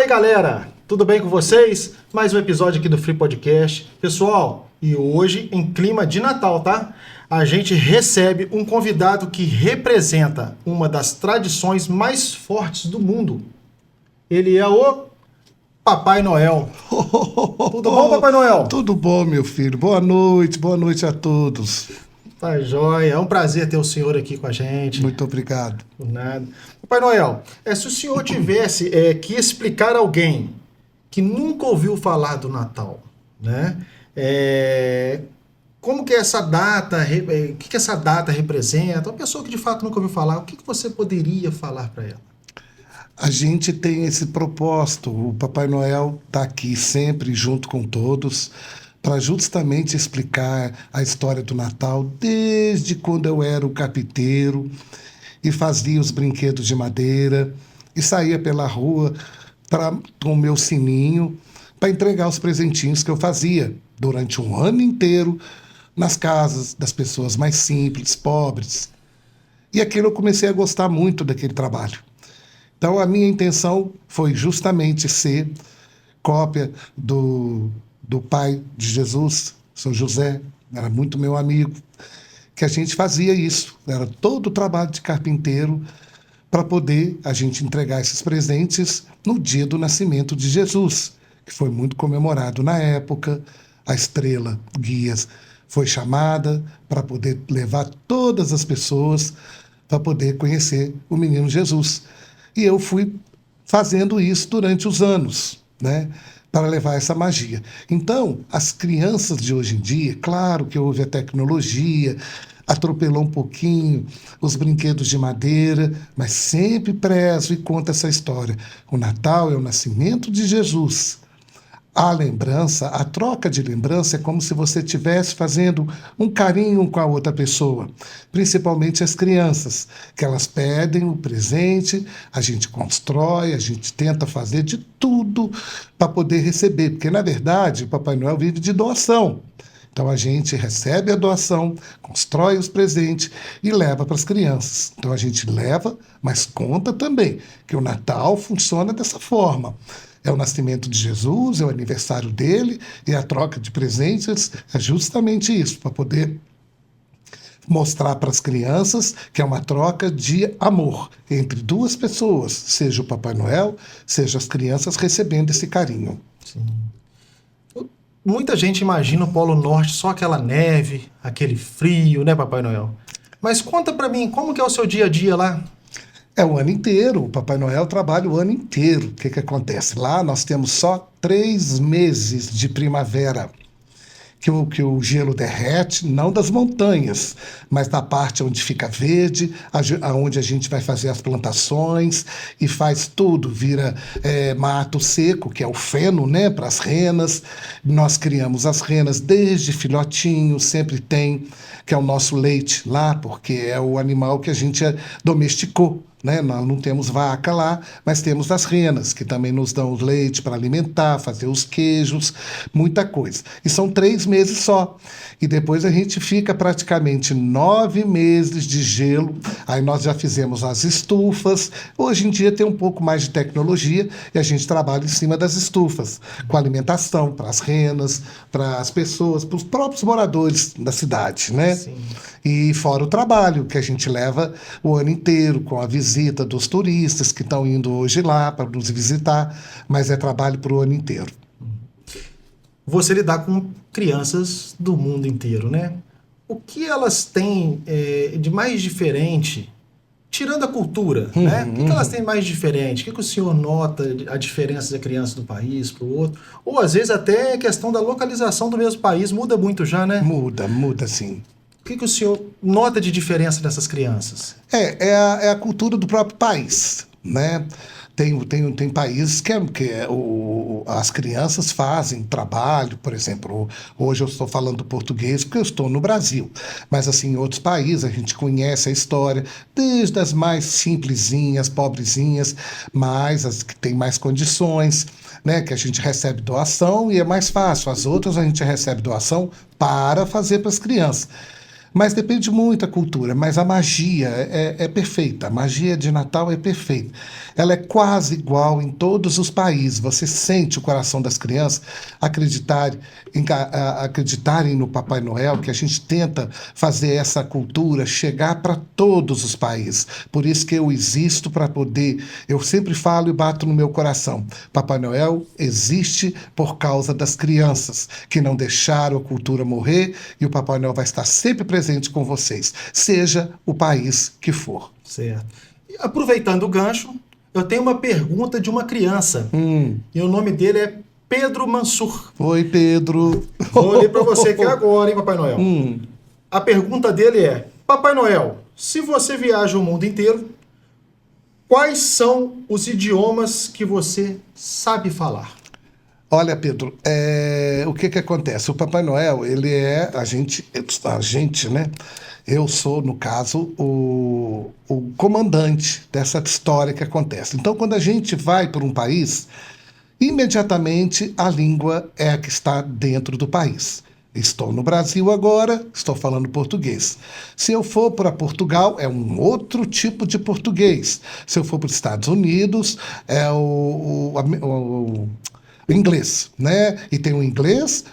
aí, galera? Tudo bem com vocês? Mais um episódio aqui do Free Podcast. Pessoal, e hoje em clima de Natal, tá? A gente recebe um convidado que representa uma das tradições mais fortes do mundo. Ele é o Papai Noel. Tudo bom, Papai Noel? Tudo bom, meu filho. Boa noite a todos. Tá jóia, é um prazer ter o senhor aqui com a gente. Muito obrigado. Por nada. Papai Noel, se o senhor tivesse que explicar a alguém que nunca ouviu falar do Natal, né? Como que essa data, o que essa data representa? Uma pessoa que de fato nunca ouviu falar, o que você poderia falar para ela? A gente tem esse propósito, o Papai Noel está aqui sempre junto com todos, para justamente explicar a história do Natal, desde quando eu era o carpinteiro e fazia os brinquedos de madeira e saía pela rua com o meu sininho para entregar os presentinhos que eu fazia durante um ano inteiro nas casas das pessoas mais simples, pobres. E aquilo eu comecei a gostar muito daquele trabalho. Então a minha intenção foi justamente ser cópia do pai de Jesus, São José, era muito meu amigo, que a gente fazia isso, era todo o trabalho de carpinteiro para poder a gente entregar esses presentes no dia do nascimento de Jesus, que foi muito comemorado na época. A estrela guias foi chamada para poder levar todas as pessoas para poder conhecer o menino Jesus. E eu fui fazendo isso durante os anos, né? Para levar essa magia. Então, as crianças de hoje em dia, claro que houve a tecnologia, atropelou um pouquinho os brinquedos de madeira, mas sempre prezo e conto essa história. O Natal é o nascimento de Jesus. A lembrança, a troca de lembrança é como se você estivesse fazendo um carinho com a outra pessoa, principalmente as crianças, que elas pedem o presente, a gente constrói, a gente tenta fazer de tudo para poder receber, porque na verdade o Papai Noel vive de doação. Então a gente recebe a doação, constrói os presentes e leva para as crianças. Então a gente leva, mas conta também que o Natal funciona dessa forma. É o nascimento de Jesus, é o aniversário dele, e a troca de presentes é justamente isso, para poder mostrar para as crianças que é uma troca de amor entre duas pessoas, seja o Papai Noel, seja as crianças recebendo esse carinho. Sim. Muita gente imagina o Polo Norte só aquela neve, aquele frio, né, Papai Noel? Mas conta para mim, como que é o seu dia a dia lá? É o ano inteiro, o Papai Noel trabalha o ano inteiro. O que acontece? Lá nós temos só 3 meses de primavera, que o gelo derrete, não das montanhas, mas da parte onde fica verde, onde a gente vai fazer as plantações e faz tudo, vira mato seco, que é o feno, né, para as renas. Nós criamos as renas desde filhotinho, sempre tem, que é o nosso leite lá, porque é o animal que a gente domesticou. Né? Nós não temos vaca lá, mas temos as renas, que também nos dão o leite para alimentar, fazer os queijos, muita coisa. E são 3 meses só. E depois a gente fica praticamente 9 meses de gelo. Aí nós já fizemos as estufas. Hoje em dia tem um pouco mais de tecnologia e a gente trabalha em cima das estufas, com alimentação para as renas, para as pessoas, para os próprios moradores da cidade, né? Sim. E fora o trabalho que a gente leva o ano inteiro, com a visita dos turistas que estão indo hoje lá para nos visitar, mas é trabalho para o ano inteiro. Você lidar com crianças do mundo inteiro, né? O que elas têm de mais diferente, tirando a cultura, né? O que elas têm mais diferente? O que o senhor nota a diferença da criança do país para o outro? Ou às vezes até a questão da localização do mesmo país muda muito já, né? Muda sim. O que o senhor nota de diferença dessas crianças? É a cultura do próprio país, né? Tem países que as crianças fazem trabalho, por exemplo, hoje eu estou falando português porque eu estou no Brasil, mas assim, em outros países a gente conhece a história, desde as mais simplesinhas, pobrezinhas, mas as que têm mais condições, né, que a gente recebe doação e é mais fácil. As outras a gente recebe doação para fazer para as crianças. Mas depende muito da cultura, mas a magia é perfeita, a magia de Natal é perfeita. Ela é quase igual em todos os países. Você sente o coração das crianças acreditarem no Papai Noel, que a gente tenta fazer essa cultura chegar para todos os países. Por isso que eu existo para poder, eu sempre falo e bato no meu coração, Papai Noel existe por causa das crianças, que não deixaram a cultura morrer, e o Papai Noel vai estar sempre presente com vocês, seja o país que for. Certo. E aproveitando o gancho, eu tenho uma pergunta de uma criança. E o nome dele é Pedro Mansur. Oi, Pedro. Vou ler para você aqui agora, hein, Papai Noel? A pergunta dele é: Papai Noel, se você viaja o mundo inteiro, quais são os idiomas que você sabe falar? Olha, Pedro, o que acontece? O Papai Noel, ele é a gente, né? Eu sou, no caso, o comandante dessa história que acontece. Então, quando a gente vai para um país, imediatamente a língua é a que está dentro do país. Estou no Brasil agora, estou falando português. Se eu for para Portugal, é um outro tipo de português. Se eu for para os Estados Unidos, é o inglês, né? E tem o inglês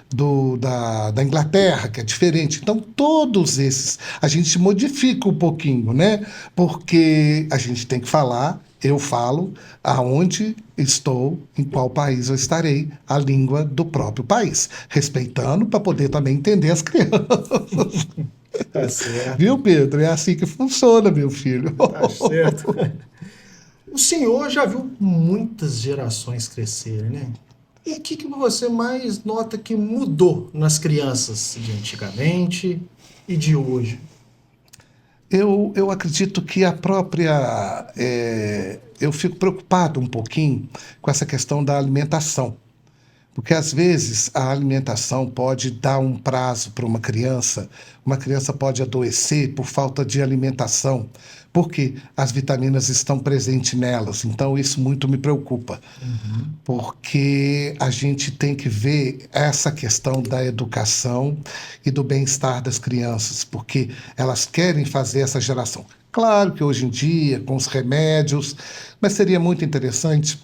da Inglaterra, que é diferente. Então, todos esses, a gente modifica um pouquinho, né? Porque a gente tem que falar, eu falo, aonde estou, em qual país eu estarei, a língua do próprio país. Respeitando para poder também entender as crianças. Tá certo. Viu, Pedro? É assim que funciona, meu filho. Tá certo. O senhor já viu muitas gerações crescerem, né? O que você mais nota que mudou nas crianças de antigamente e de hoje? Eu acredito que a própria. Eu fico preocupado um pouquinho com essa questão da alimentação. Porque, às vezes, a alimentação pode dar um prazo para uma criança pode adoecer por falta de alimentação, porque as vitaminas estão presentes nelas. Então, isso muito me preocupa, porque a gente tem que ver essa questão da educação e do bem-estar das crianças, porque elas querem fazer essa geração. Claro que hoje em dia, com os remédios, mas seria muito interessante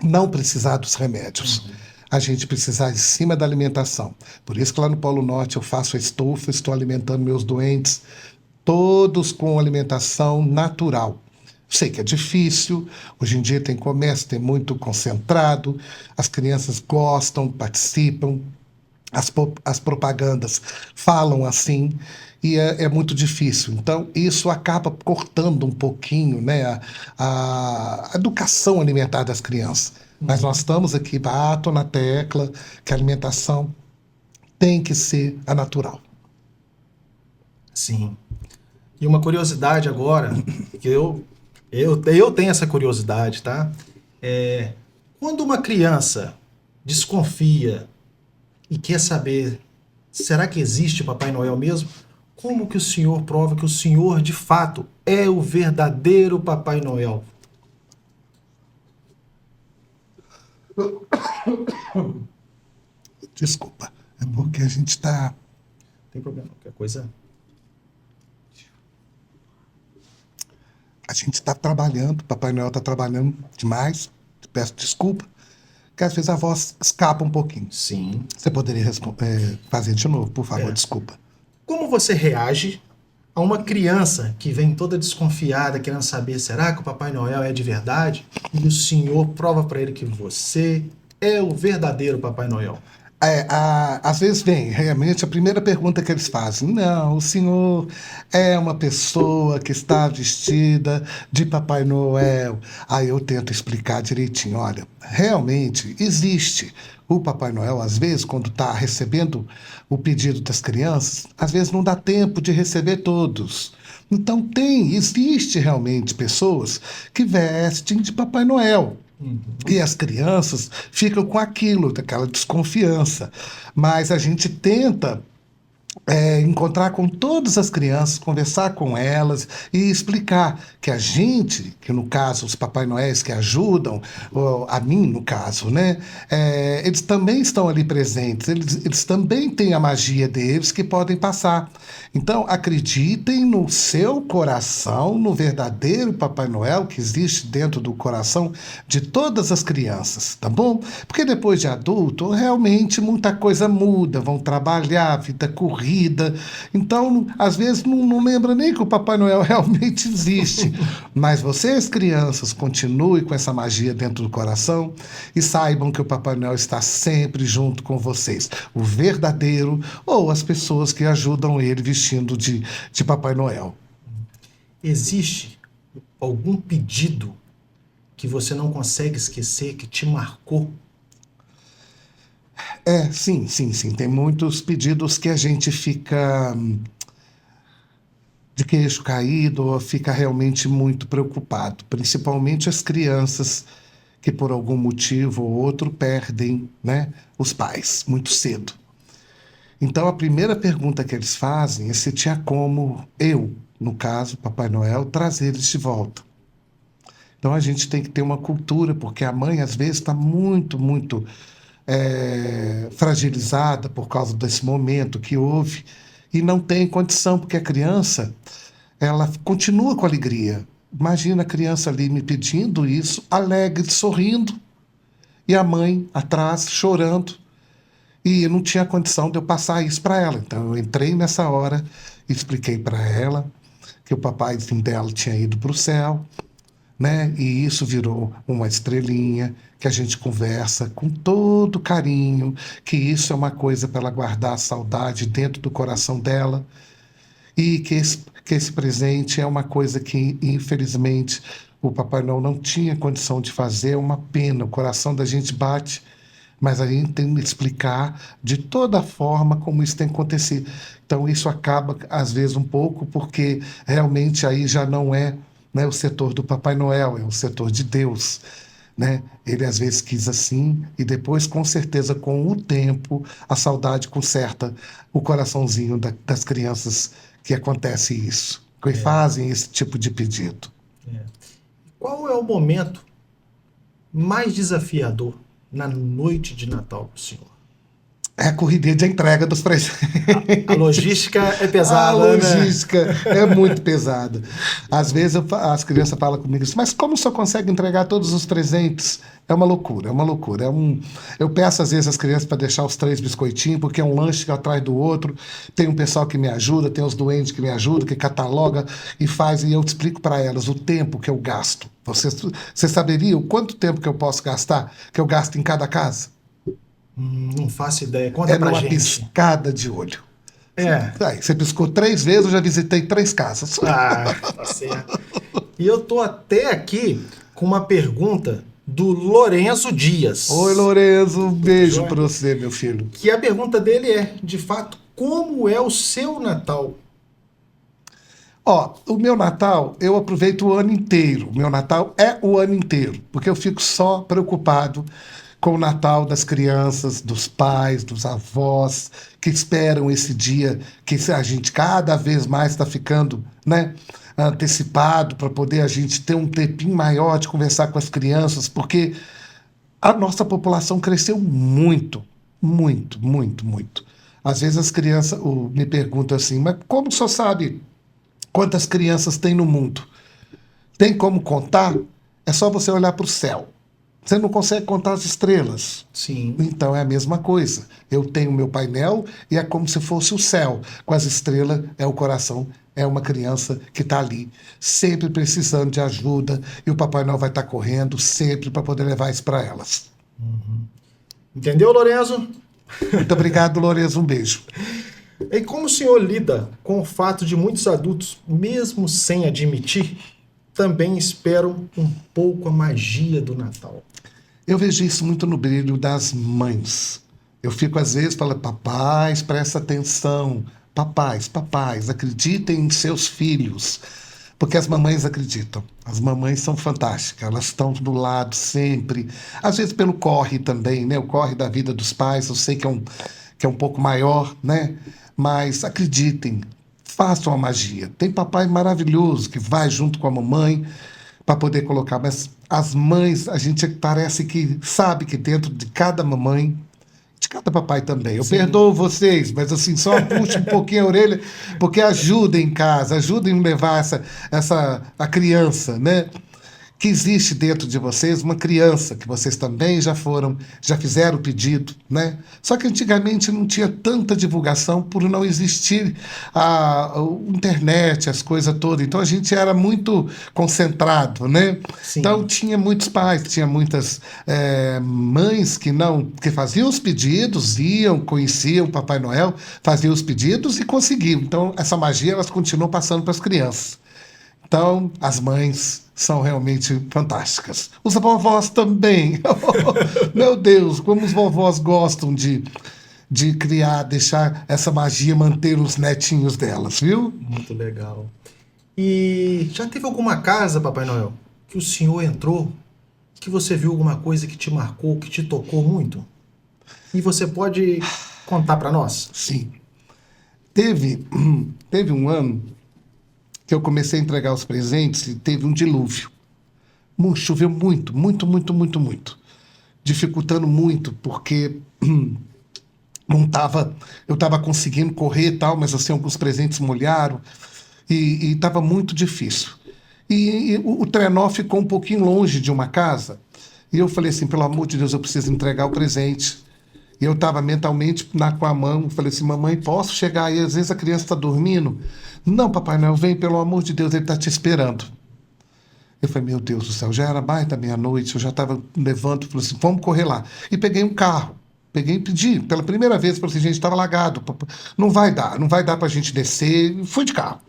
não precisar dos remédios. A gente precisar em cima da alimentação. Por isso que lá no Polo Norte eu faço a estufa, estou alimentando meus doentes, todos com alimentação natural. Sei que é difícil, hoje em dia tem comércio, tem muito concentrado, as crianças gostam, participam, as propagandas falam assim, e é muito difícil. Então, isso acaba cortando um pouquinho, né, a educação alimentar das crianças. Mas nós estamos aqui, bato na tecla, que a alimentação tem que ser a natural. Sim. E uma curiosidade agora, que eu tenho essa curiosidade, tá? Quando uma criança desconfia e quer saber, será que existe Papai Noel mesmo? Como que o senhor prova que o senhor, de fato, é o verdadeiro Papai Noel? Desculpa, é porque a gente está... Não tem problema, qualquer coisa... A gente está trabalhando, Papai Noel está trabalhando demais, peço desculpa, que às vezes a voz escapa um pouquinho. Sim. Você poderia fazer de novo, por favor, desculpa. Como você reage a uma criança que vem toda desconfiada, querendo saber, será que o Papai Noel é de verdade? E o senhor prova para ele que você é o verdadeiro Papai Noel. Às vezes vem, realmente, a primeira pergunta que eles fazem: não, o senhor é uma pessoa que está vestida de Papai Noel. Aí eu tento explicar direitinho: olha, realmente existe o Papai Noel. Às vezes, quando está recebendo o pedido das crianças, às vezes não dá tempo de receber todos. Então existe realmente pessoas que vestem de Papai Noel. E as crianças ficam com aquilo, daquela desconfiança. Mas a gente tenta encontrar com todas as crianças, conversar com elas e explicar que a gente, que no caso os Papai Noéis que ajudam, a mim no caso, né, eles também estão ali presentes, eles também têm a magia deles que podem passar. Então acreditem no seu coração, no verdadeiro Papai Noel que existe dentro do coração de todas as crianças, tá bom? Porque depois de adulto, realmente muita coisa muda, vão trabalhar, vida corrida. Então, às vezes, não lembra nem que o Papai Noel realmente existe. Mas vocês, crianças, continuem com essa magia dentro do coração e saibam que o Papai Noel está sempre junto com vocês. O verdadeiro ou as pessoas que ajudam ele vestindo de Papai Noel. Existe algum pedido que você não consegue esquecer, que te marcou? Sim. Tem muitos pedidos que a gente fica de queixo caído ou fica realmente muito preocupado. Principalmente as crianças que por algum motivo ou outro perdem, né, os pais muito cedo. Então a primeira pergunta que eles fazem é se tinha como eu, no caso, Papai Noel, trazer eles de volta. Então a gente tem que ter uma cultura, porque a mãe às vezes está muito fragilizada por causa desse momento que houve e não tem condição, porque a criança ela continua com alegria. Imagina a criança ali me pedindo isso, alegre, sorrindo, e a mãe atrás chorando, e não tinha condição de eu passar isso para ela. Então eu entrei nessa hora, expliquei para ela que o papaizinho dela tinha ido para o céu, né? E isso virou uma estrelinha que a gente conversa com todo carinho, que isso é uma coisa para ela guardar a saudade dentro do coração dela e que esse presente é uma coisa que, infelizmente, o Papai Noel não tinha condição de fazer. É uma pena, o coração da gente bate, mas a gente tem que explicar de toda forma como isso tem acontecido. Então isso acaba, às vezes, um pouco, porque realmente aí já não é, né, o setor do Papai Noel, é o setor de Deus, né? Ele às vezes quis assim e depois, com certeza, com o tempo, a saudade conserta o coraçãozinho das crianças que acontece isso, que fazem esse tipo de pedido. Qual é o momento mais desafiador na noite de Natal para o senhor? É a correria de entrega dos presentes. A logística é pesada, A logística é muito pesada. Às vezes as crianças falam comigo assim, mas como o senhor consegue entregar todos os presentes? É uma loucura, é uma loucura. Eu peço às vezes as crianças para deixar os 3 biscoitinhos, porque é um lanche atrás do outro. Tem um pessoal que me ajuda, tem os doentes que me ajudam, que cataloga e faz, e eu explico para elas o tempo que eu gasto. Você saberia o quanto tempo que eu posso gastar, que eu gasto em cada casa? Não faço ideia. Conta pra numa gente. piscada de olho. É. Você piscou 3 vezes, eu já visitei 3 casas. Ah, tá certo. E eu tô até aqui com uma pergunta do Lorenzo Dias. Oi, Lorenzo, um beijo Joia. para você, meu filho. Que a pergunta dele é, de fato, como é o seu Natal? O meu Natal, eu aproveito o ano inteiro. O meu Natal é o ano inteiro, porque eu fico só preocupado com o Natal das crianças, dos pais, dos avós, que esperam esse dia que a gente cada vez mais está ficando, né, antecipado para poder a gente ter um tempinho maior de conversar com as crianças, porque a nossa população cresceu muito. Às vezes as crianças me perguntam assim, mas como o senhor sabe quantas crianças tem no mundo? Tem como contar? É só você olhar para o céu. Você não consegue contar as estrelas. Sim. Então é a mesma coisa. Eu tenho meu painel e é como se fosse o céu. Com as estrelas é o coração, é uma criança que está ali, sempre precisando de ajuda, e o Papai Noel vai estar correndo sempre para poder levar isso para elas. Entendeu, Lorenzo? Muito obrigado, Lorenzo. Um beijo. E como o senhor lida com o fato de muitos adultos, mesmo sem admitir, também esperam um pouco a magia do Natal? Eu vejo isso muito no brilho das mães. Eu fico às vezes falando, papais, presta atenção. Papais, acreditem em seus filhos. Porque as mamães acreditam. As mamães são fantásticas. Elas estão do lado sempre. Às vezes pelo corre também, né? O corre da vida dos pais, eu sei que é um pouco maior, né? Mas acreditem, façam a magia. Tem papai maravilhoso que vai junto com a mamãe para poder colocar, mas as mães, a gente parece que sabe que dentro de cada mamãe, de cada papai também. Eu perdoo vocês, mas assim, só puxo um pouquinho a orelha, porque ajudem em casa, ajudem a levar a criança, né? Que existe dentro de vocês uma criança, que vocês também já fizeram o pedido, né? Só que antigamente não tinha tanta divulgação por não existir a internet, as coisas todas. Então a gente era muito concentrado, né? Sim. Então tinha muitos pais, tinha muitas mães que faziam os pedidos, iam, conheciam o Papai Noel, faziam os pedidos e conseguiam. Então essa magia elas continuam passando para as crianças. Então, as mães são realmente fantásticas. Os vovós também. Meu Deus, como os vovós gostam de criar, deixar essa magia manter os netinhos delas, viu? Muito legal. E já teve alguma casa, Papai Noel, que o senhor entrou, que você viu alguma coisa que te marcou, que te tocou muito? E você pode contar para nós? Sim. Teve um ano que eu comecei a entregar os presentes e teve um dilúvio. Choveu muito, muito, muito, muito, muito. Dificultando muito, porque eu estava conseguindo correr e tal, mas assim, alguns presentes molharam e estava muito difícil. E o trenó ficou um pouquinho longe de uma casa e eu falei assim, pelo amor de Deus, eu preciso entregar o presente. E eu estava mentalmente com a mão, falei assim, mamãe, posso chegar aí? Às vezes a criança está dormindo. Não, Papai Noel, vem, pelo amor de Deus, ele está te esperando. Eu falei, meu Deus do céu, já era mais da meia-noite, eu já estava levando, falei assim, vamos correr lá. E peguei um carro, e pedi, pela primeira vez, falei assim, gente, estava alagado, não vai dar para a gente descer, fui de carro.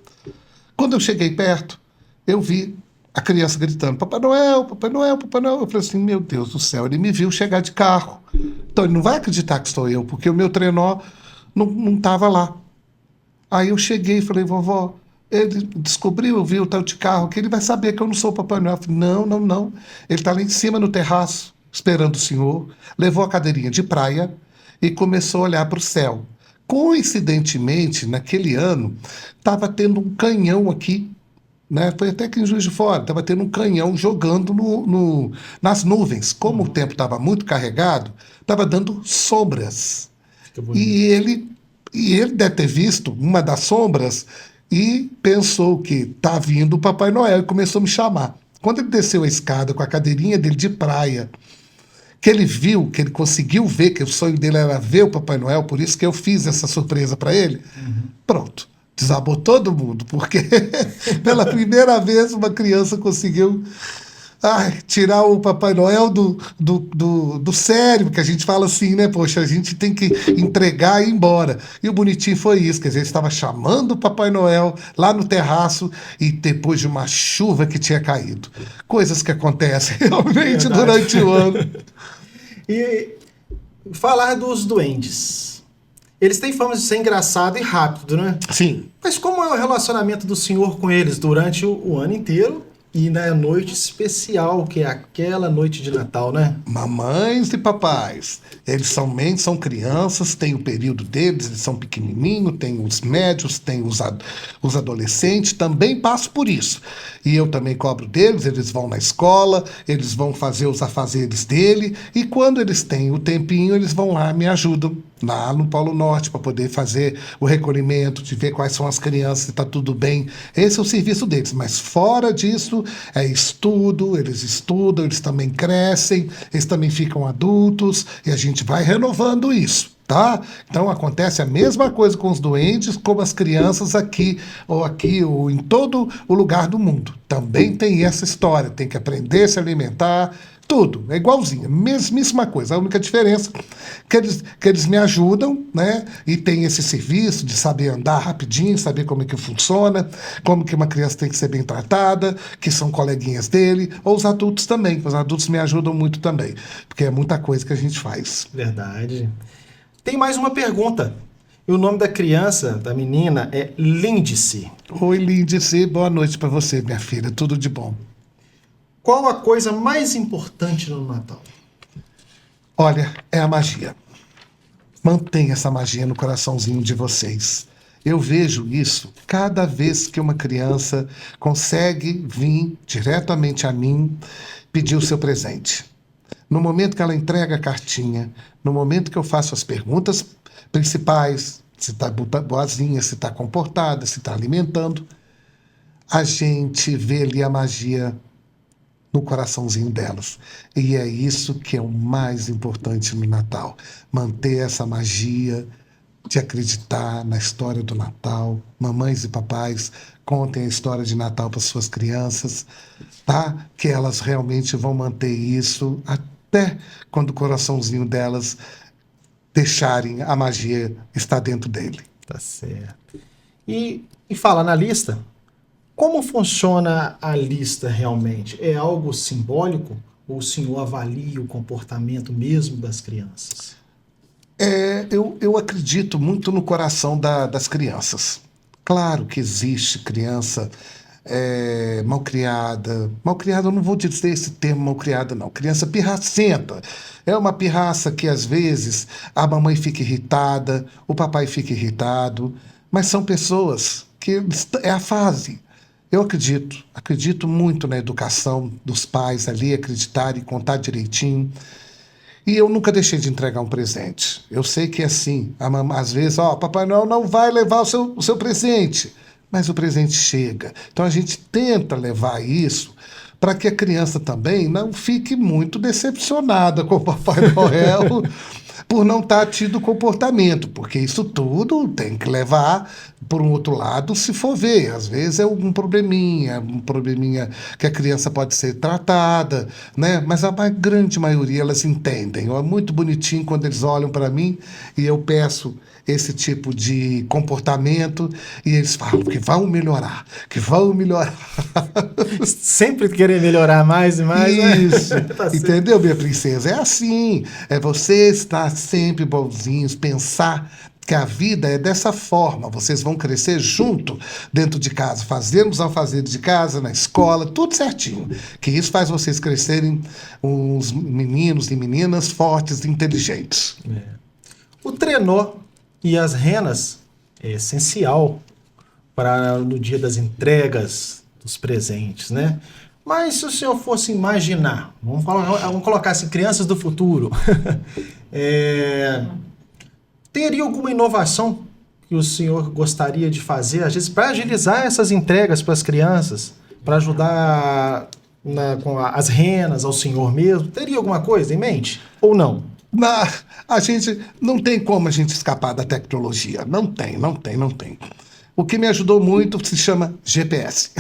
Quando eu cheguei perto, eu vi a criança gritando, Papai Noel, Papai Noel, Papai Noel. Eu falei assim, meu Deus do céu, ele me viu chegar de carro. Então ele não vai acreditar que sou eu, porque o meu trenó não estava lá. Aí eu cheguei e falei, vovó, ele descobriu, eu vi o tal de carro, que ele vai saber que eu não sou o Papai Noel. Eu falei, não. Ele está lá em cima no terraço, esperando o senhor, levou a cadeirinha de praia e começou a olhar para o céu. Coincidentemente, naquele ano, estava tendo um canhão aqui, né? Foi até que em Juiz de Fora, estava tendo um canhão jogando nas nuvens. Como o tempo estava muito carregado, estava dando sombras. E ele deve ter visto uma das sombras e pensou que tá vindo o Papai Noel e começou a me chamar. Quando ele desceu a escada com a cadeirinha dele de praia, que ele viu, que ele conseguiu ver, que o sonho dele era ver o Papai Noel, por isso que eu fiz essa surpresa para ele, pronto. Desabou todo mundo, porque pela primeira vez uma criança conseguiu tirar o Papai Noel do sério, que a gente fala assim, né? Poxa, a gente tem que entregar e ir embora. E o bonitinho foi isso, quer dizer, ele estava chamando o Papai Noel lá no terraço e depois de uma chuva que tinha caído. Coisas que acontecem realmente durante o ano. E falar dos duendes. Eles têm fama de ser engraçado e rápido, né? Sim. Mas como é o relacionamento do senhor com eles durante o ano inteiro e na noite especial, que é aquela noite de Natal, né? Mamães e papais, eles são crianças, tem o período deles, eles são pequenininhos, tem os médios, tem os adolescentes, também passo por isso. E eu também cobro deles, eles vão na escola, eles vão fazer os afazeres dele, e quando eles têm o tempinho, eles vão lá e me ajudam, lá no Polo Norte, para poder fazer o recolhimento, de ver quais são as crianças, se está tudo bem. Esse é o serviço deles, mas fora disso, é estudo, eles também crescem, eles também ficam adultos, e a gente vai renovando isso, tá? Então acontece a mesma coisa com os doentes, como as crianças aqui ou em todo o lugar do mundo. Também tem essa história, tem que aprender a se alimentar, tudo, é igualzinho, mesmíssima coisa. A única diferença é que eles me ajudam, né? E tem esse serviço de saber andar rapidinho, saber como é que funciona, como que uma criança tem que ser bem tratada, que são coleguinhas dele, ou os adultos também. Os adultos me ajudam muito também, porque é muita coisa que a gente faz. Verdade. Tem mais uma pergunta. E o nome da criança, da menina, é Lindice. Oi, Lindice, boa noite para você, minha filha, tudo de bom. Qual a coisa mais importante no Natal? Olha, é a magia. Mantenha essa magia no coraçãozinho de vocês. Eu vejo isso cada vez que uma criança consegue vir diretamente a mim pedir o seu presente. No momento que ela entrega a cartinha, no momento que eu faço as perguntas principais, se está boazinha, se está comportada, se está alimentando, a gente vê ali a magia no coraçãozinho delas. E é isso que é o mais importante no Natal. Manter essa magia de acreditar na história do Natal. Mamães e papais, contem a história de Natal para suas crianças, tá? Que elas realmente vão manter isso até quando o coraçãozinho delas deixarem a magia estar dentro dele. Tá certo. E fala na lista, como funciona a lista realmente? É algo simbólico ou o senhor avalia o comportamento mesmo das crianças? Eu acredito muito no coração das crianças. Claro que existe criança malcriada. Malcriada, eu não vou dizer esse termo malcriada, não. Criança pirracenta. É uma pirraça que, às vezes, a mamãe fica irritada, o papai fica irritado, mas são pessoas que é a fase. Eu acredito muito na educação dos pais ali, acreditar e contar direitinho. E eu nunca deixei de entregar um presente. Eu sei que é assim. Às vezes, Papai Noel não vai levar o seu presente. Mas o presente chega. Então a gente tenta levar isso para que a criança também não fique muito decepcionada com o Papai Noel por não estar tido comportamento, porque isso tudo tem que levar por um outro lado, se for ver. Às vezes é um probleminha que a criança pode ser tratada, né? Mas a grande maioria elas entendem. É muito bonitinho quando eles olham para mim e eu peço esse tipo de comportamento e eles falam que vão melhorar, que vão melhorar. Sempre querer melhorar mais e mais, isso, né? Tá entendeu, minha princesa? É assim, é você estar sempre bonzinhos, pensar que a vida é dessa forma, vocês vão crescer junto dentro de casa, fazermos ao fazer de casa, na escola, tudo certinho, que isso faz vocês crescerem uns meninos e meninas fortes e inteligentes. O trenó e as renas é essencial para no dia das entregas dos presentes, né? Mas se o senhor fosse imaginar, vamos colocar assim, crianças do futuro, teria alguma inovação que o senhor gostaria de fazer, às vezes, para agilizar essas entregas para as crianças, para ajudar com as renas ao senhor mesmo? Teria alguma coisa em mente? Ou não? A gente não tem como a gente escapar da tecnologia. Não tem. O que me ajudou muito se chama GPS.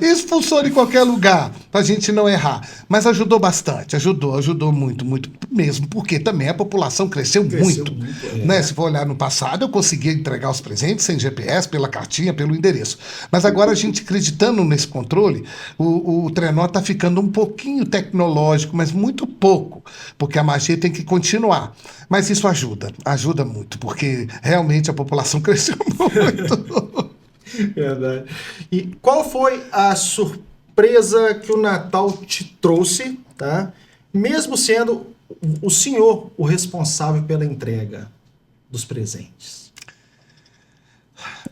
Isso funciona em qualquer lugar, para a gente não errar. Mas ajudou bastante, ajudou muito mesmo, porque também a população cresceu muito. Né? Se for olhar no passado, eu conseguia entregar os presentes sem GPS, pela cartinha, pelo endereço. Mas agora a gente acreditando nesse controle, o trenó está ficando um pouquinho tecnológico, mas muito pouco, porque a magia tem que continuar. Mas isso ajuda muito, porque realmente a população cresceu muito. Verdade. E qual foi a surpresa que o Natal te trouxe, tá? Mesmo sendo o senhor o responsável pela entrega dos presentes?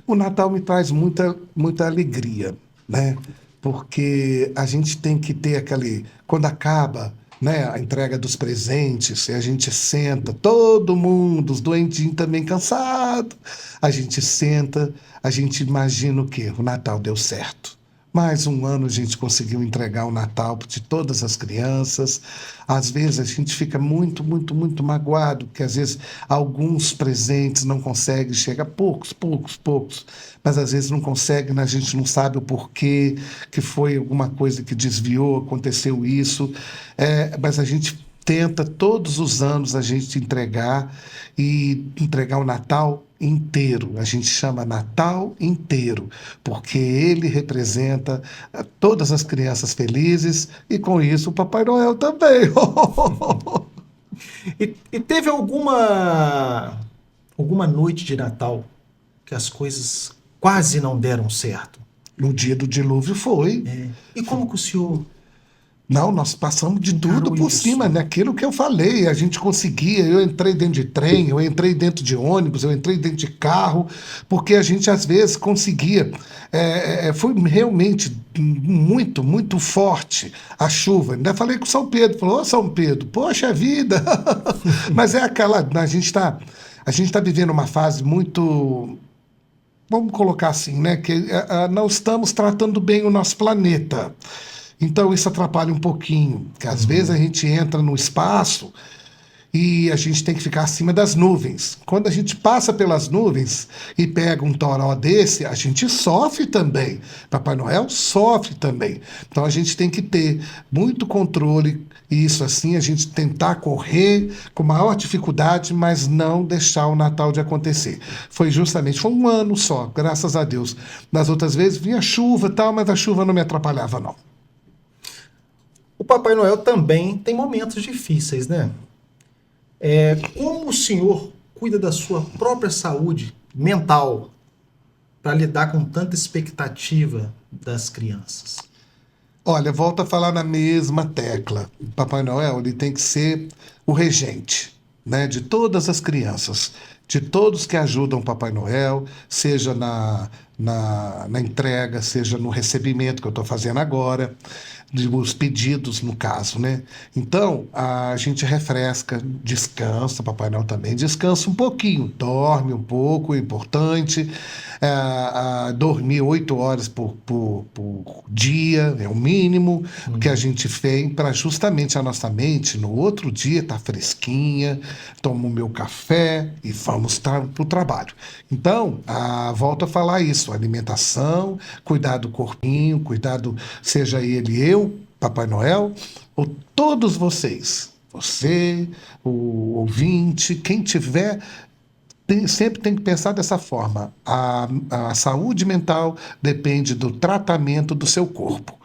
O Natal me traz muita alegria, né? Porque a gente tem que ter quando acaba, né, a entrega dos presentes, e a gente senta, todo mundo, os doentinhos também cansados, a gente senta, a gente imagina o quê? O Natal deu certo. Mais um ano a gente conseguiu entregar o Natal de todas as crianças. Às vezes a gente fica muito magoado, porque às vezes alguns presentes não conseguem, chega poucos. Mas às vezes não consegue, a gente não sabe o porquê, que foi alguma coisa que desviou, aconteceu isso. Mas a gente tenta todos os anos a gente entregar o Natal inteiro. A gente chama Natal inteiro, porque ele representa todas as crianças felizes e com isso o Papai Noel também. E teve alguma noite de Natal que as coisas quase não deram certo? No dia do dilúvio foi. E como que o senhor Não, nós passamos de tudo Encarou por isso. cima, naquilo que eu falei, a gente conseguia, eu entrei dentro de trem, eu entrei dentro de ônibus, eu entrei dentro de carro, porque a gente às vezes conseguia, foi realmente muito, muito forte a chuva, ainda falei com o São Pedro, falou, ô São Pedro, poxa vida, mas é aquela, a gente tá vivendo uma fase muito, vamos colocar assim, né, que não estamos tratando bem o nosso planeta. Então isso atrapalha um pouquinho, que às vezes a gente entra no espaço e a gente tem que ficar acima das nuvens. Quando a gente passa pelas nuvens e pega um toró desse, a gente sofre também. Papai Noel sofre também. Então a gente tem que ter muito controle e isso assim, a gente tentar correr com maior dificuldade, mas não deixar o Natal de acontecer. Foi um ano só, graças a Deus. Das outras vezes vinha chuva e tal, mas a chuva não me atrapalhava não. O Papai Noel também tem momentos difíceis, né? Como o senhor cuida da sua própria saúde mental para lidar com tanta expectativa das crianças? Olha, volto a falar na mesma tecla. O Papai Noel ele tem que ser o regente, né, de todas as crianças, de todos que ajudam o Papai Noel, seja na entrega, seja no recebimento que eu estou fazendo agora, os pedidos, no caso, né? Então, a gente refresca, descansa, Papai Noel também descansa um pouquinho, dorme um pouco, é importante. Dormir 8 horas por dia, é o mínimo que a gente fez para justamente a nossa mente, no outro dia, estar fresquinha, tomo o meu café e vamos para o trabalho. Então, volto a falar isso, alimentação, cuidar do corpinho, cuidado, seja ele eu, Papai Noel, ou todos vocês, você, o ouvinte, quem tiver, sempre tem que pensar dessa forma. A saúde mental depende do tratamento do seu corpo.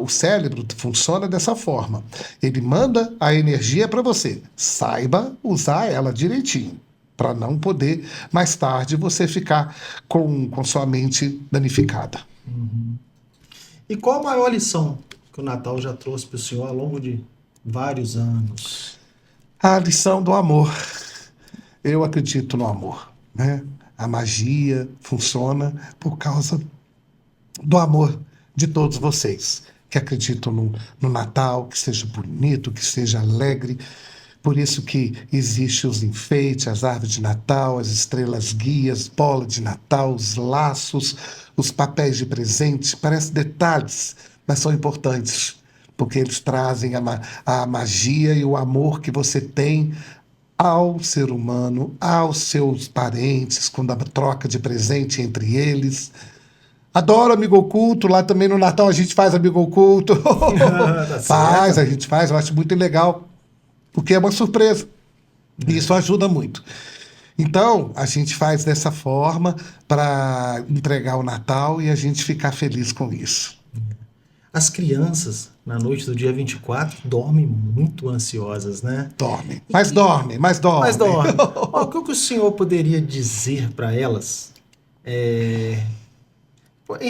O cérebro funciona dessa forma. Ele manda a energia para você. Saiba usar ela direitinho, para não poder, mais tarde, você ficar com sua mente danificada. E qual a maior lição que o Natal já trouxe para o senhor ao longo de vários anos? A lição do amor. Eu acredito no amor, né? A magia funciona por causa do amor de todos vocês que acreditam no Natal, que seja bonito, que seja alegre. Por isso que existem os enfeites, as árvores de Natal, as estrelas guias, bola de Natal, os laços, os papéis de presente. Parecem detalhes, mas são importantes, porque eles trazem a magia e o amor que você tem ao ser humano, aos seus parentes, quando a troca de presente entre eles. Adoro amigo oculto, lá também no Natal a gente faz amigo oculto. Tá A gente faz, eu acho muito legal, porque é uma surpresa. E isso ajuda muito. Então, a gente faz dessa forma para entregar o Natal e a gente ficar feliz com isso. As crianças, na noite do dia 24, dormem muito ansiosas, né? Dorme. Mas dorme. Mas dorme. O que o senhor poderia dizer para elas em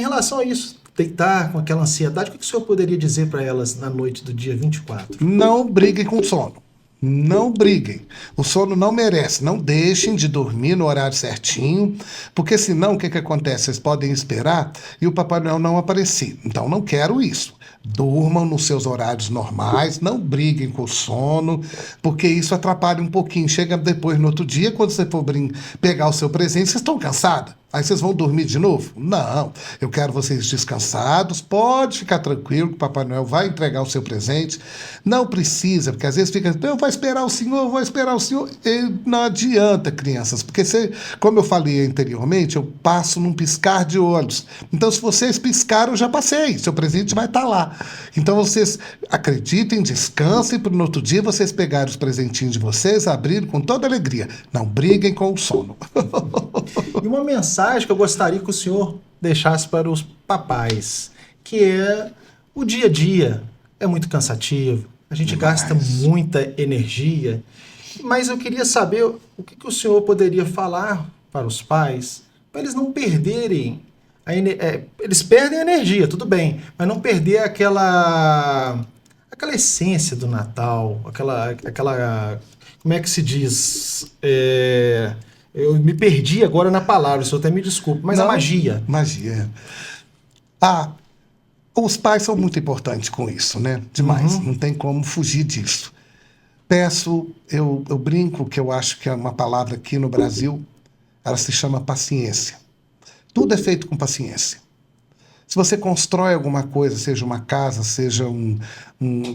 relação a isso? Deitar com aquela ansiedade, o que o senhor poderia dizer para elas na noite do dia 24? Não briguem com o sono. Não briguem. O sono não merece. Não deixem de dormir no horário certinho, porque senão o que acontece? Vocês podem esperar e o Papai Noel não aparecer. Então não quero isso. Durmam nos seus horários normais, não briguem com o sono, porque isso atrapalha um pouquinho. Chega depois no outro dia, quando você for pegar o seu presente, vocês estão cansados? Aí vocês vão dormir de novo? Não, eu quero vocês descansados, pode ficar tranquilo que o Papai Noel vai entregar o seu presente. Não precisa, porque às vezes fica, eu vou esperar o senhor. E não adianta, crianças, porque como eu falei anteriormente, eu passo num piscar de olhos. Então, se vocês piscaram, eu já passei, seu presente vai estar lá. Então, vocês acreditem, descansem, para no outro dia vocês pegarem os presentinhos de vocês, abrirem com toda alegria. Não briguem com o sono. E uma mensagem que eu gostaria que o senhor deixasse para os papais, que é o dia a dia é muito cansativo, a gente gasta muita energia, mas eu queria saber o que o senhor poderia falar para os pais, para eles não perderem, eles perdem a energia, tudo bem, mas não perder aquela essência do Natal, como é que se diz? Eu me perdi agora na palavra, o senhor até me desculpe, mas a Não, magia. magia. Ah, os pais são muito importantes com isso, né? Demais. Não tem como fugir disso. Eu brinco que eu acho que é uma palavra aqui no Brasil, ela se chama paciência. Tudo é feito com paciência. Se você constrói alguma coisa, seja uma casa, seja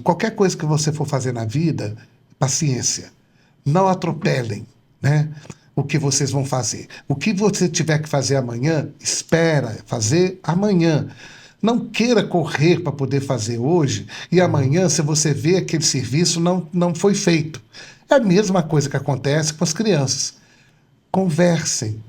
qualquer coisa que você for fazer na vida, paciência. Não atropelem, né, o que vocês vão fazer. O que você tiver que fazer amanhã, espera fazer amanhã. Não queira correr para poder fazer hoje e amanhã, se você vê aquele serviço, não foi feito. É a mesma coisa que acontece com as crianças. Conversem,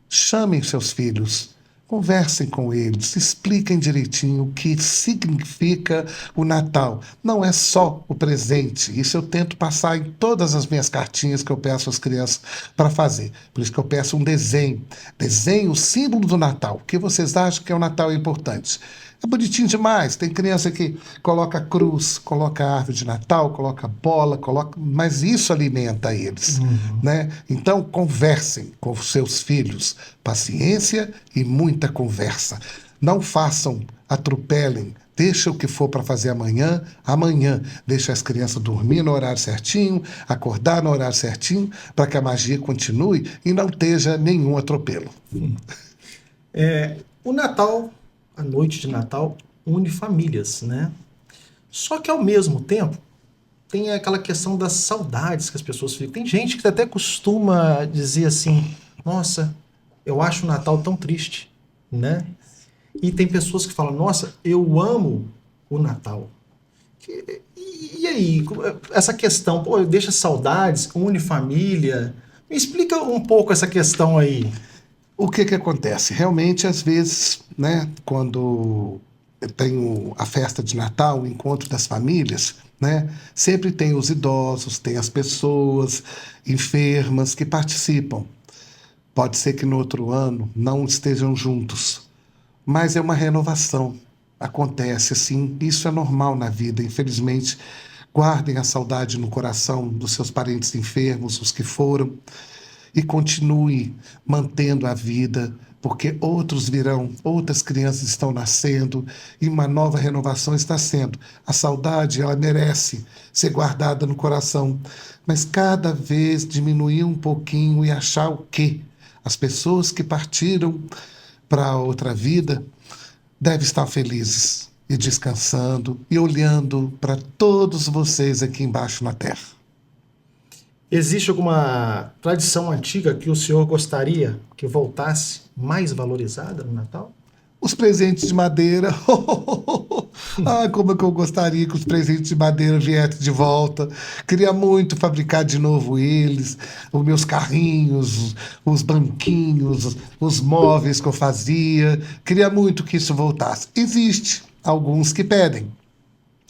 chamem seus filhos, conversem com eles, expliquem direitinho o que significa o Natal. Não é só o presente. Isso eu tento passar em todas as minhas cartinhas que eu peço às crianças para fazer. Por isso que eu peço um desenho. Desenhe o símbolo do Natal. O que vocês acham que é o Natal importante? É bonitinho demais. Tem criança que coloca cruz, coloca árvore de Natal, coloca bola, mas isso alimenta eles, né? Então, conversem com os seus filhos. Paciência e muita conversa. Não façam, atropelem. Deixa o que for para fazer amanhã, amanhã. Deixa as crianças dormir no horário certinho, acordar no horário certinho, para que a magia continue e não esteja nenhum atropelo. O Natal, a noite de Natal, une famílias, né? Só que ao mesmo tempo tem aquela questão das saudades que as pessoas ficam. Tem gente que até costuma dizer assim: nossa, eu acho o Natal tão triste, né? E tem pessoas que falam: nossa, eu amo o Natal. E aí, essa questão, pô, deixa saudades, une família. Me explica um pouco essa questão aí. O que acontece? Realmente, às vezes, né, quando eu tenho a festa de Natal, o encontro das famílias, né, sempre tem os idosos, tem as pessoas enfermas que participam. Pode ser que no outro ano não estejam juntos, mas é uma renovação. Acontece assim, isso é normal na vida. Infelizmente, guardem a saudade no coração dos seus parentes enfermos, os que foram, e continue mantendo a vida, porque outros virão, outras crianças estão nascendo e uma nova renovação está sendo. A saudade, ela merece ser guardada no coração, mas cada vez diminuir um pouquinho e achar o quê? As pessoas que partiram para outra vida devem estar felizes e descansando e olhando para todos vocês aqui embaixo na terra. Existe alguma tradição antiga que o senhor gostaria que voltasse mais valorizada no Natal? Os presentes de madeira. Ah, como é que eu gostaria que os presentes de madeira viessem de volta. Queria muito fabricar de novo eles, os meus carrinhos, os banquinhos, os móveis que eu fazia. Queria muito que isso voltasse. Existe alguns que pedem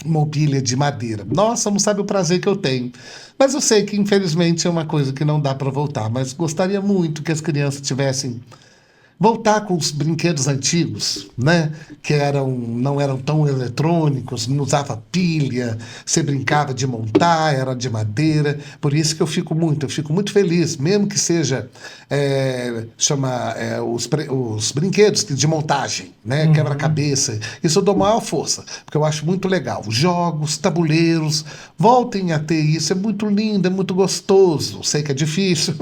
mobília de madeira. Nossa, não sabe o prazer que eu tenho. Mas eu sei que, infelizmente, é uma coisa que não dá para voltar. Mas gostaria muito que as crianças tivessem voltar com os brinquedos antigos, né? Que não eram tão eletrônicos, não usava pilha, você brincava de montar, era de madeira. Por isso que eu fico muito feliz, mesmo que seja os brinquedos de montagem, né? Quebra-cabeça. Isso eu dou maior força, porque eu acho muito legal. Jogos, tabuleiros, voltem a ter isso, é muito lindo, é muito gostoso. Sei que é difícil,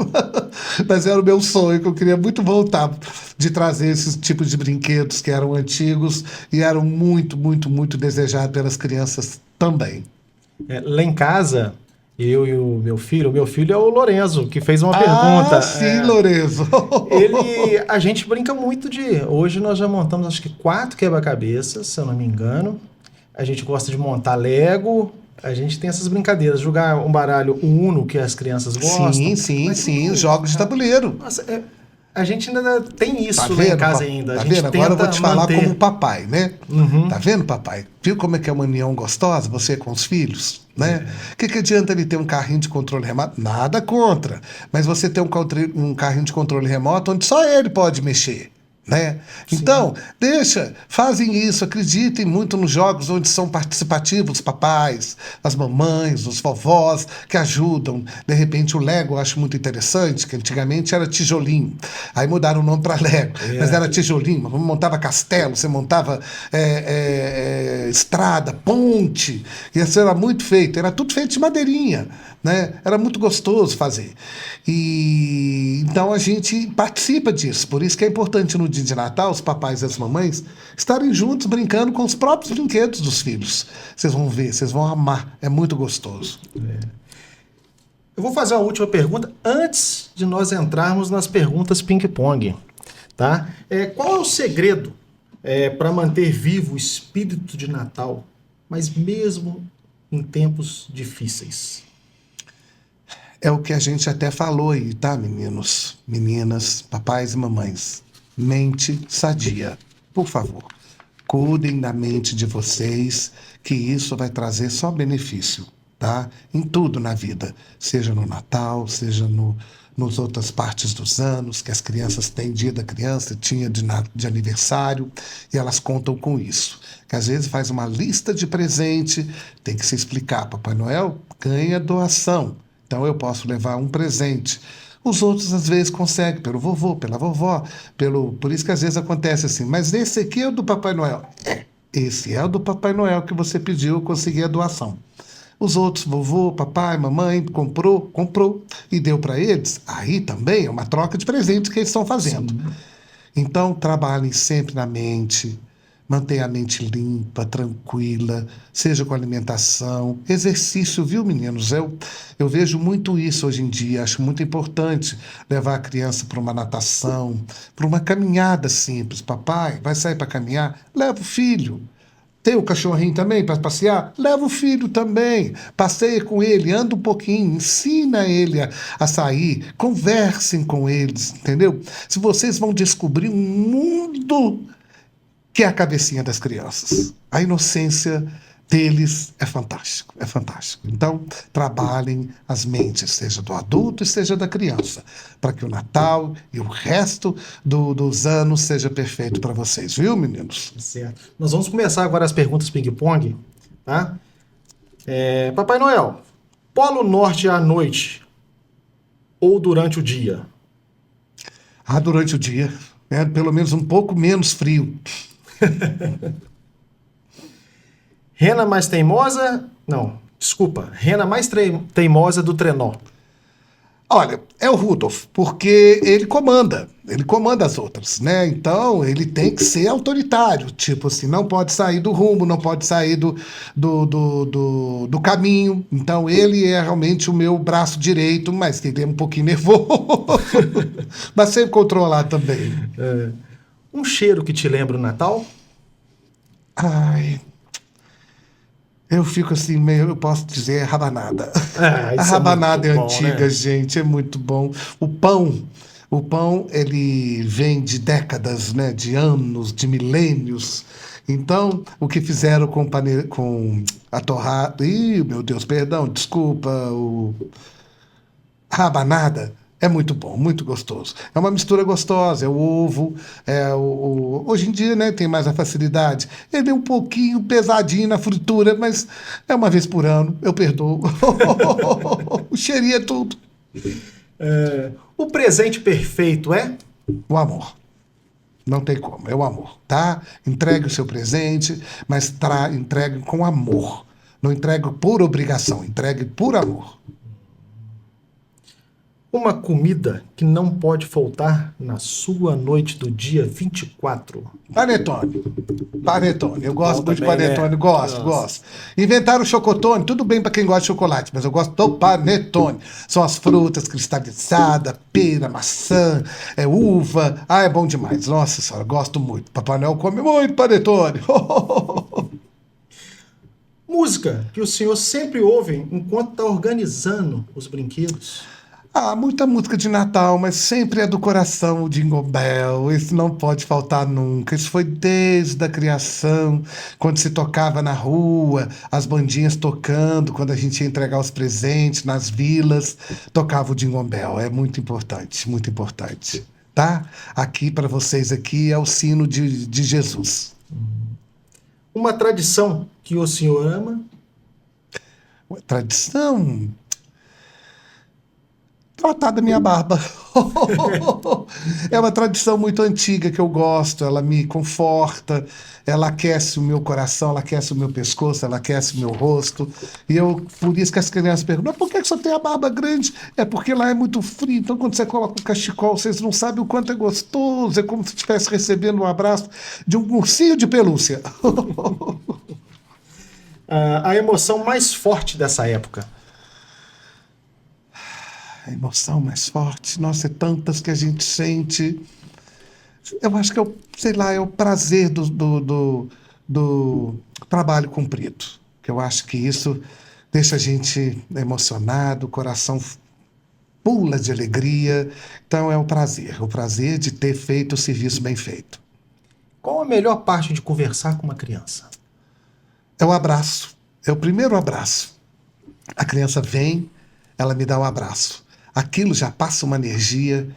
mas era o meu sonho, que eu queria muito voltar de trazer esses tipos de brinquedos que eram antigos e eram muito desejados pelas crianças também. Lá em casa, eu e o meu filho é o Lorenzo, que fez uma pergunta. Sim, Lorenzo. A gente brinca muito hoje nós já montamos acho que 4 quebra-cabeças, se eu não me engano. A gente gosta de montar Lego. A gente tem essas brincadeiras, jogar um baralho Uno, que as crianças gostam. Sim, jogos de tabuleiro. Nossa, a gente ainda tem isso tá lá vendo, em casa ainda. Tá vendo? Agora eu vou te falar como papai, né? Tá vendo, papai? Viu como é que é uma união gostosa, você com os filhos, né? O que adianta ele ter um carrinho de controle remoto? Nada contra. Mas você ter um carrinho de controle remoto onde só ele pode mexer. né? Então, fazem isso, acreditem muito nos jogos onde são participativos os papais, as mamães, os vovós, que ajudam. De repente, o Lego eu acho muito interessante, que antigamente era tijolinho. Aí mudaram o nome para Lego, mas era tijolinho. Você montava castelo, você montava estrada, ponte. Isso era muito feito, era tudo feito de madeirinha, né? Era muito gostoso fazer. E então a gente participa disso. Por isso que é importante no dia de Natal os papais e as mamães estarem juntos brincando com os próprios brinquedos dos filhos. Vocês vão ver, vocês vão amar. É muito gostoso. Eu vou fazer uma última pergunta antes de nós entrarmos nas perguntas ping-pong. Tá? Qual é o segredo para manter vivo o espírito de Natal, mas mesmo em tempos difíceis? É o que a gente até falou aí, tá, meninos, meninas, papais e mamães? Mente sadia. Por favor, cuidem da mente de vocês, que isso vai trazer só benefício, tá? Em tudo na vida, seja no Natal, seja nas outras partes dos anos, que as crianças têm dia da criança, tinha de aniversário, e elas contam com isso. Que às vezes faz uma lista de presente, tem que se explicar. Papai Noel ganha doação, então eu posso levar um presente. Os outros, às vezes, conseguem, pelo vovô, pela vovó, por isso que às vezes acontece assim, mas esse aqui é o do Papai Noel. Esse é o do Papai Noel que você pediu, eu consegui a doação. Os outros, vovô, papai, mamãe, comprou e deu para eles. Aí também é uma troca de presentes que eles estão fazendo. Sim. Então, trabalhem sempre na mente, mantenha a mente limpa, tranquila, seja com alimentação, exercício, viu, meninos? Eu vejo muito isso hoje em dia, acho muito importante levar a criança para uma natação, para uma caminhada simples. Papai, vai sair para caminhar? Leva o filho. Tem o cachorrinho também para passear? Leva o filho também. Passeia com ele, anda um pouquinho, ensina ele a sair, conversem com eles, entendeu? Se vocês vão descobrir um mundo que é a cabecinha das crianças. A inocência deles é fantástico, é fantástico. Então, trabalhem as mentes, seja do adulto e seja da criança, para que o Natal e o resto dos anos seja perfeito para vocês, viu, meninos? Certo. Nós vamos começar agora as perguntas ping-pong, tá? Papai Noel, Polo Norte à noite ou durante o dia? Durante o dia, né? Pelo menos um pouco menos frio. Rena mais teimosa? Não, desculpa. Rena mais teimosa do trenó. Olha, é o Rudolf, porque ele comanda as outras, né? Então, ele tem que ser autoritário, tipo assim, não pode sair do rumo, não pode sair do caminho. Então, ele é realmente o meu braço direito, mas ele é um pouquinho nervoso, mas sempre controlar também. Um cheiro que te lembra o Natal? Ai... Eu fico assim, eu posso dizer rabanada. A rabanada é antiga, né? Gente, é muito bom. O pão, ele vem de décadas, né? De anos, de milênios. Então, o que fizeram com a torrada... Ih, meu Deus, perdão, desculpa. A rabanada é muito bom, muito gostoso. É uma mistura gostosa, é o ovo, hoje em dia, né, tem mais a facilidade. Ele é um pouquinho pesadinho na fritura, mas é uma vez por ano, eu perdoo. O cheirinho é tudo. O presente perfeito é? O amor. Não tem como, é o amor, tá? Entregue o seu presente, mas entregue com amor. Não entregue por obrigação, entregue por amor. Uma comida que não pode faltar na sua noite do dia 24. Panetone. Eu gosto muito de panetone, né? Gosto. Inventaram o chocotone, tudo bem para quem gosta de chocolate, mas eu gosto do panetone. São as frutas cristalizadas, pera, maçã, uva. É bom demais. Nossa senhora, gosto muito. Papai Noel come muito panetone. Música que o senhor sempre ouve enquanto está organizando os brinquedos. Muita música de Natal, mas sempre é do coração, o Jingle Bell. Isso não pode faltar nunca. Isso foi desde a criação, quando se tocava na rua, as bandinhas tocando, quando a gente ia entregar os presentes nas vilas, tocava o Jingle Bell. É muito importante, muito importante. tá? Aqui para vocês aqui é o sino de Jesus. Uma tradição que o senhor ama? Tradição? Tratar da minha barba. É uma tradição muito antiga que eu gosto, ela me conforta, ela aquece o meu coração, ela aquece o meu pescoço, ela aquece o meu rosto. E eu, por isso que as crianças perguntam, mas por que você tem a barba grande? É porque lá é muito frio, então quando você coloca o cachecol, vocês não sabem o quanto é gostoso, é como se estivesse recebendo um abraço de um ursinho de pelúcia. A emoção mais forte dessa época? A emoção mais forte, nossa, é tantas que a gente sente. Eu acho que é o, sei lá, é o prazer do trabalho cumprido. Que eu acho que isso deixa a gente emocionado, o coração pula de alegria. Então é o prazer de ter feito o serviço bem feito. Qual a melhor parte de conversar com uma criança? É o abraço, é o primeiro abraço. A criança vem, ela me dá um abraço. Aquilo já passa uma energia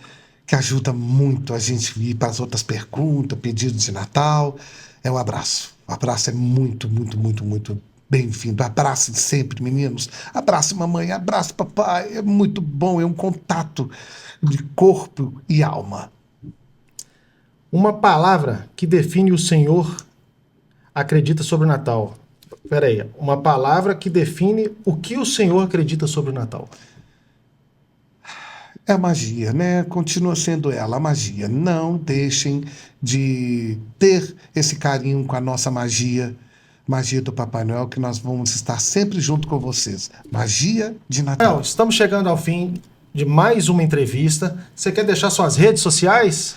que ajuda muito a gente ir para as outras perguntas, pedidos de Natal. É o abraço. O abraço é muito, muito, muito, muito bem-vindo. Abraço sempre, meninos. Abraço, mamãe. Abraço, papai. É muito bom. É um contato de corpo e alma. Uma palavra que define o senhor acredita sobre o Natal. Espera aí. Uma palavra que define o que o senhor acredita sobre o Natal. É a magia, né? Continua sendo ela, a magia. Não deixem de ter esse carinho com a nossa magia, magia do Papai Noel, que nós vamos estar sempre junto com vocês. Magia de Natal. Estamos chegando ao fim de mais uma entrevista. Você quer deixar suas redes sociais?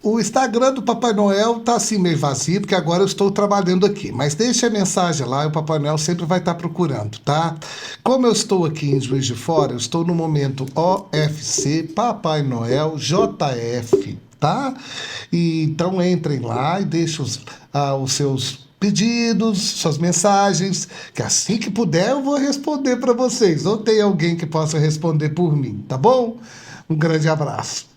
O Instagram do Papai Noel tá assim meio vazio, porque agora eu estou trabalhando aqui. Mas deixa a mensagem lá e o Papai Noel sempre vai estar procurando, tá? Como eu estou aqui em Juiz de Fora, eu estou no momento OFC Papai Noel JF, tá? E então entrem lá e deixem os seus pedidos, suas mensagens, que assim que puder eu vou responder para vocês. Ou tem alguém que possa responder por mim, tá bom? Um grande abraço.